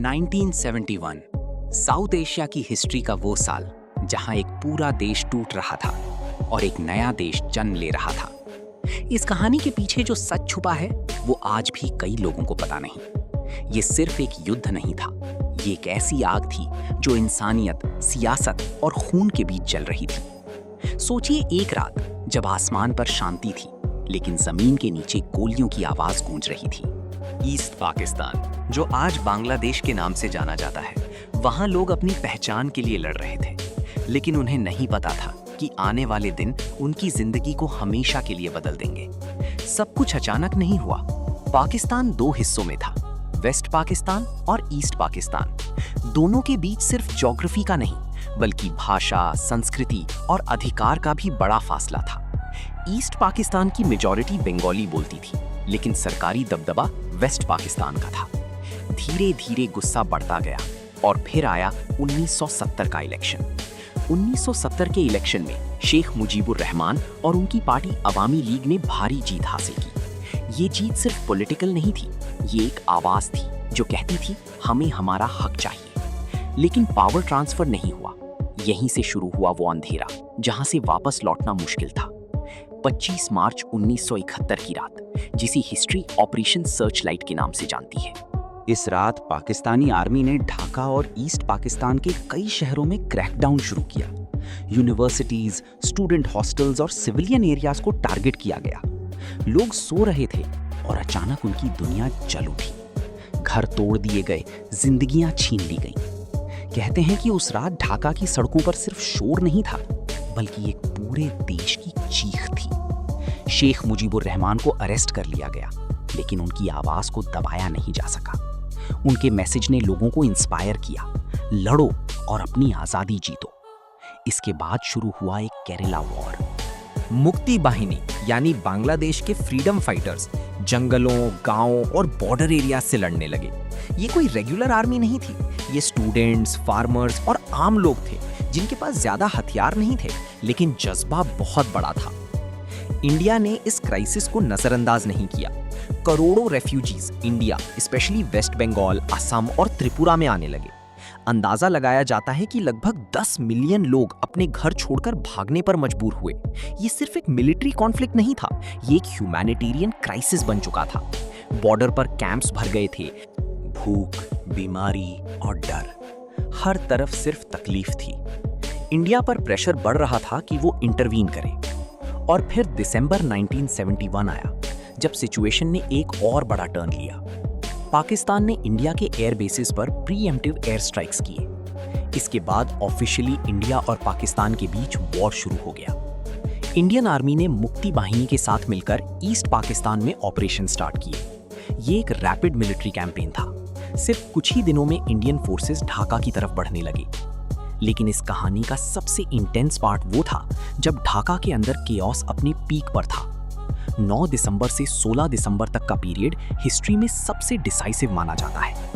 1971 south Asia की history का वो साल जहां एक पूरा देश टूट रहा था और एक नया देश जन्म ले रहा था। इस कहानी के पीछे जो सच छुपा है वो आज भी कई लोगों को पता नहीं। ये सिर्फ एक युद्ध नहीं था, ये एक ऐसी आग थी जो इंसानियत, सियासत और खून के बीच जल रही थी। सोचिए एक रात जब आसमान पर शांति थी लेकिन जमीन के नीचे गोलियों की आवाज गूंज रही थी। ईस्ट पाकिस्तान, जो आज बांग्लादेश के नाम से जाना जाता है, वहां लोग अपनी पहचान के लिए लड़ रहे थे, लेकिन उन्हें नहीं पता था कि आने वाले दिन उनकी जिंदगी को हमेशा के लिए बदल देंगे। सब कुछ अचानक नहीं हुआ। पाकिस्तान दो हिस्सों में था, वेस्ट पाकिस्तान और ईस्ट पाकिस्तान। दोनों के बीच सिर्फ ज्योग्राफी का नहीं बल्कि भाषा, संस्कृति और अधिकार का भी बड़ा फासला था। ईस्ट पाकिस्तान की मेजॉरिटी बंगाली बोलती थी, लेकिन सरकारी दबदबा वेस्ट पाकिस्तान का था। धीरे धीरे गुस्सा बढ़ता गया और फिर आया 1970 का इलेक्शन। 1970 के इलेक्शन में शेख मुजीबुर रहमान और उनकी पार्टी अवामी लीग ने भारी जीत हासिल की। ये जीत सिर्फ पॉलिटिकल नहीं थी, ये एक आवाज थी जो कहती थी हमें हमारा हक चाहिए। लेकिन पावर ट्रांसफर नहीं हुआ। यहीं से शुरू हुआ वो अंधेरा जहां से वापस लौटना मुश्किल था। 25 मार्च 1971 की रात, जिसे हिस्ट्री ऑपरेशन सर्चलाइट के नाम से जानती है। इस रात पाकिस्तानी आर्मी ने ढाका और ईस्ट पाकिस्तान के कई शहरों में क्रैकडाउन शुरू किया। यूनिवर्सिटीज, स्टूडेंट हॉस्टल्स और सिविलियन एरियाज को टारगेट किया गया। लोग सो रहे थे और अचानक उनकी दुनिया जल उठी। घर तोड़ दिए गए, जिंदगियां छीन ली गईं। कहते हैं कि उस रात ढाका की सड़कों पर सिर्फ शोर नहीं था बल्कि एक पूरे देश की चीख थी। शेख मुजीबुर रहमान को अरेस्ट कर लिया गया, लेकिन उनकी आवाज को दबाया नहीं जा सका। उनके मैसेज ने लोगों को इंस्पायर किया, लड़ो और अपनी आजादी जीतो। इसके बाद शुरू हुआ एक केरला वॉर। मुक्ति बाहिनी यानी बांग्लादेश के फ्रीडम फाइटर्स जंगलों, गांवों और बॉर्डर एरिया से लड़ने लगे। ये कोई रेगुलर आर्मी नहीं थी, ये स्टूडेंट्स, फार्मर्स और आम लोग थे जिनके पास ज्यादा हथियार नहीं थे, लेकिन जज्बा बहुत बड़ा था। इंडिया ने इस क्राइसिस को नजरअंदाज नहीं किया। करोड़ों refugees India, specially West Bengal, Assam और त्रिपुरा में आने लगे। अंदाजा लगाया जाता है कि लगभग 10 मिलियन लोग अपने घर छोड़कर भागने पर मजबूर हुए। ये सिर्फ एक मिलिट्री कॉन्फ्लिक्ट नहीं था, ये एक ह्यूमैनिटेरियन क्राइसिस बन चुका था। बॉर्डर पर कैंप्स भर गए थे। भूख, बीमारी और डर, हर तरफ सिर्फ तकलीफ थी। इंडिया पर प्रेशर बढ़ रहा था कि वो इंटरवीन करे। और फिर दिसंबर 1971 आया, जब सिचुएशन ने एक और बड़ा टर्न लिया। पाकिस्तान ने इंडिया के एयर बेसिस पर प्रीएम्प्टिव एयर स्ट्राइक्स किए। इसके बाद ऑफिशियली इंडिया और पाकिस्तान के बीच वॉर शुरू हो गया। इंडियन आर्मी ने मुक्ति बाहिनी के साथ मिलकर ईस्ट पाकिस्तान में ऑपरेशन स्टार्ट किए। ये एक रैपिड मिलिट्री कैंपेन था। सिर्फ कुछ ही दिनों में इंडियन फोर्सेस ढाका की तरफ बढ़ने लगे। लेकिन इस कहानी का सबसे इंटेंस पार्ट वो था जब ढाका के अंदर केओस अपने पीक पर था। 9 दिसंबर से 16 दिसंबर तक का पीरियड हिस्ट्री में सबसे डिसाइसिव माना जाता है।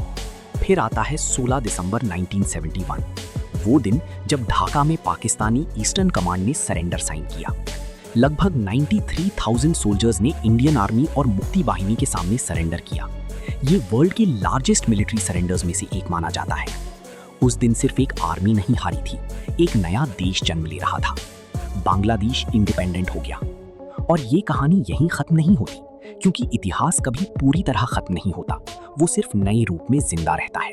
फिर आता है 16 दिसंबर 1971, वो दिन जब ढाका में पाकिस्तानी ईस्टर्न कमांड ने सरेंडर साइन किया। लगभग 93,000 सोल्जर्स ने इंडियन आर्मी और मुक्ति बाहिनी के सामने सरेंडर किया। ये वर्ल्ड के लार्जेस्ट मिलिट्री सरेंडर्स में से एक माना जाता है। उस दिन सिर्फ एक आर्मी नहीं हारी थी, एक नया देश जन्म ले रहा था। बांग्लादेश इंडिपेंडेंट हो गया। और ये कहानी यहीं खत्म नहीं होती, क्योंकि इतिहास कभी पूरी तरह खत्म नहीं होता, वो सिर्फ नए रूप में जिंदा रहता है।